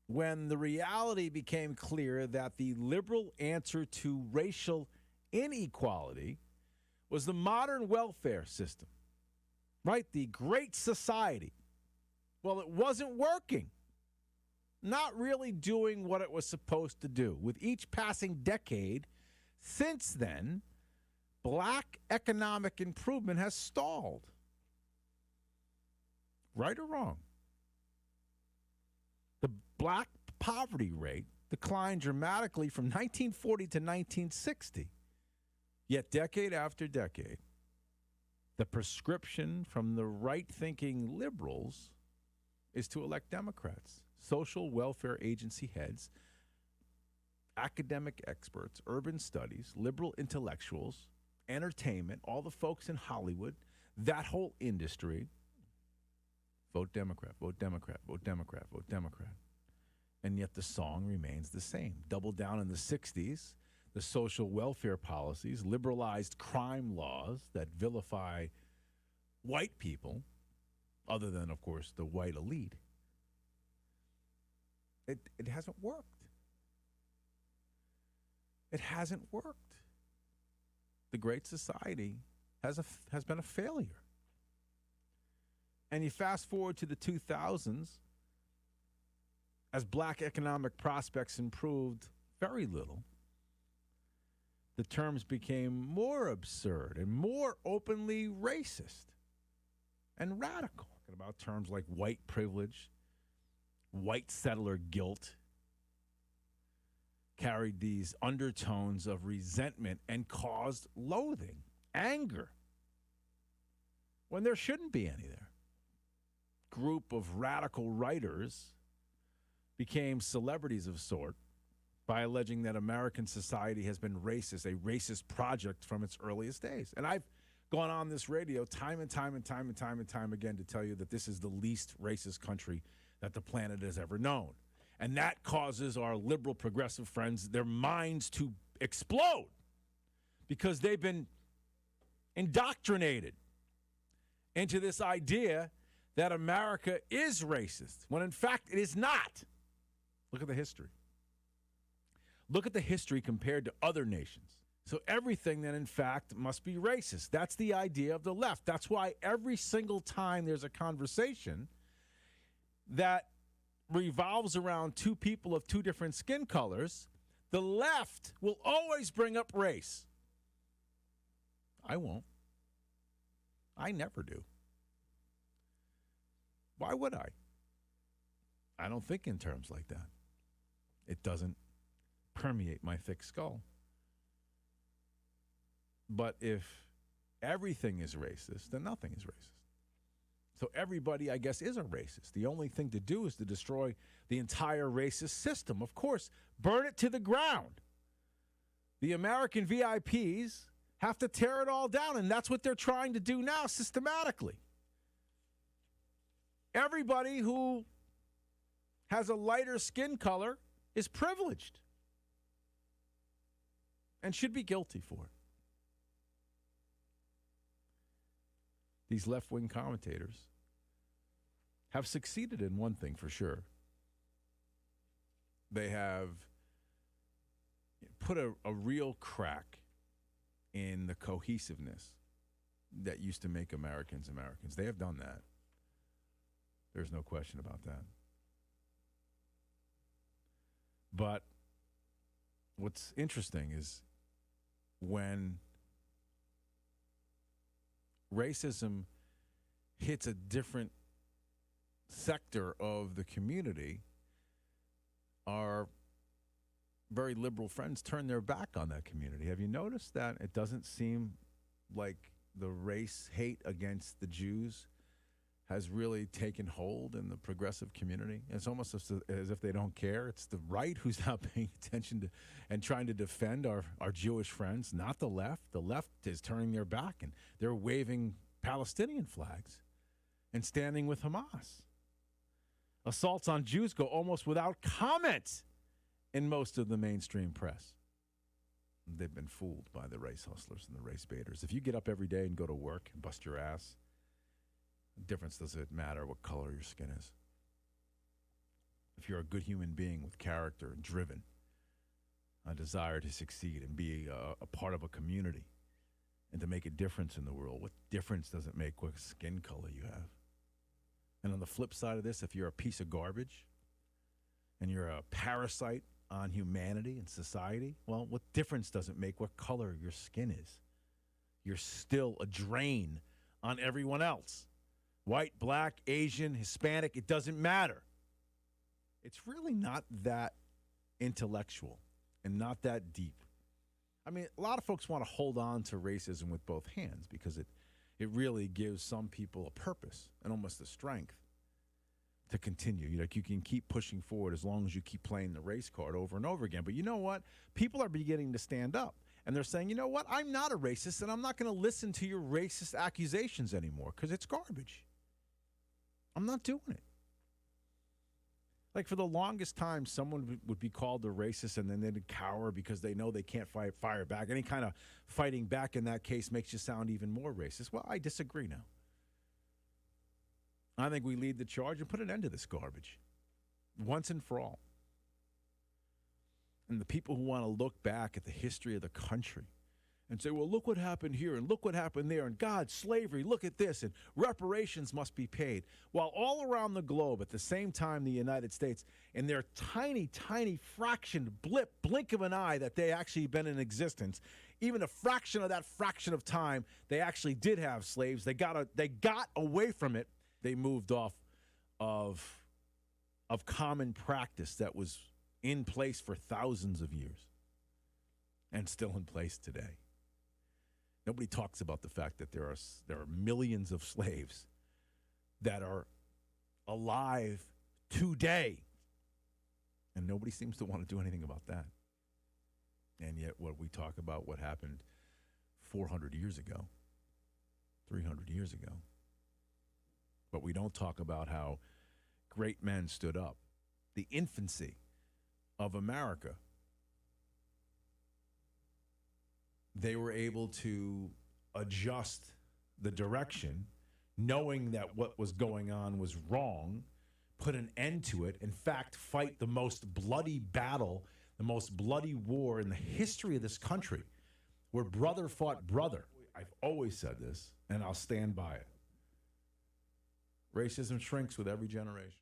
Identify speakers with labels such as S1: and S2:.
S1: when the reality became clear that the liberal answer to racial inequality was the modern welfare system, right? The Great Society. Well, it wasn't working. Not really doing what it was supposed to do. With each passing decade since then, black economic improvement has stalled. Right or wrong? The black poverty rate declined dramatically from 1940 to 1960. Yet decade after decade, the prescription from the right-thinking liberals is to elect Democrats, social welfare agency heads, academic experts, urban studies, liberal intellectuals, entertainment, all the folks in Hollywood, that whole industry. Vote Democrat, vote Democrat, vote Democrat, vote Democrat. And yet the song remains the same. Double down in the 60s, the social welfare policies, liberalized crime laws that vilify white people, other than, of course, the white elite. It hasn't worked. It hasn't worked. The Great Society has been a failure. And you fast forward to the 2000s, as black economic prospects improved very little, the terms became more absurd and more openly racist and radical. Talking about terms like white privilege, white settler guilt, carried these undertones of resentment and caused loathing, anger, when there shouldn't be any there. Group of radical writers became celebrities of sort by alleging that American society has been racist, a racist project from its earliest days. And I've gone on this radio time and time again to tell you that this is the least racist country that the planet has ever known. And that causes our liberal progressive friends, their minds to explode because they've been indoctrinated into this idea that America is racist, when in fact it is not. Look at the history. Look at the history compared to other nations. So everything then, in fact, must be racist. That's the idea of the left. That's why every single time there's a conversation that revolves around two people of two different skin colors, the left will always bring up race. I won't. I never do. Why would I? I don't think in terms like that. It doesn't permeate my thick skull. But if everything is racist, then nothing is racist. So everybody, I guess, is a racist. The only thing to do is to destroy the entire racist system. Of course, burn it to the ground. The American VIPs have to tear it all down, and that's what they're trying to do now systematically. Everybody who has a lighter skin color is privileged and should be guilty for it. These left-wing commentators have succeeded in one thing for sure. They have put a real crack in the cohesiveness that used to make Americans Americans. They have done that. There's no question about that. But what's interesting is when racism hits a different sector of the community, our very liberal friends turn their back on that community. Have you noticed that it doesn't seem like the race hate against the Jews has really taken hold in the progressive community? It's almost as if they don't care. It's the right who's not paying attention to and trying to defend our Jewish friends, not the left. The left is turning their back, and they're waving Palestinian flags and standing with Hamas. Assaults on Jews go almost without comment in most of the mainstream press. They've been fooled by the race hustlers and the race baiters. If you get up every day and go to work and bust your ass, difference does it matter what color your skin is? if you're a good human being with character and driven, a desire to succeed and be a part of a community and to make a difference in the world. What difference does it make what skin color you have? And on the flip side of this, if you're a piece of garbage and you're a parasite on humanity and society, well, what difference does it make what color your skin is? You're still a drain on everyone else. White, black, Asian, Hispanic, it doesn't matter. It's really not that intellectual and not that deep. I mean, a lot of folks want to hold on to racism with both hands because it really gives some people a purpose and almost a strength to continue. You can keep pushing forward as long as you keep playing the race card over and over again. But you know what? People are beginning to stand up. And they're saying, you know what? I'm not a racist, and I'm not going to listen to your racist accusations anymore because it's garbage. I'm not doing it. Like, for the longest time, someone would be called a racist, and then they'd cower because they know they can't fire back. Any kind of fighting back in that case makes you sound even more racist. Well, I disagree now. I think we lead the charge and put an end to this garbage once and for all. And the people who want to look back at the history of the country and say, well, look what happened here and look what happened there, and God, slavery, look at this, and reparations must be paid. While all around the globe, at the same time, the United States, in their tiny, tiny fraction, blink of an eye that they actually been in existence, even a fraction of that fraction of time, they actually did have slaves. They got away from it. They moved off of common practice that was in place for thousands of years and still in place today. Nobody talks about the fact that there are millions of slaves that are alive today, and nobody seems to want to do anything about that. And yet what we talk about what happened 400 years ago, 300 years ago, but we don't talk about how great men stood up. The infancy of America, they were able to adjust the direction, knowing that what was going on was wrong, put an end to it, in fact, fight the most bloody battle, the most bloody war in the history of this country, where brother fought brother. I've always said this, and I'll stand by it. Racism shrinks with every generation.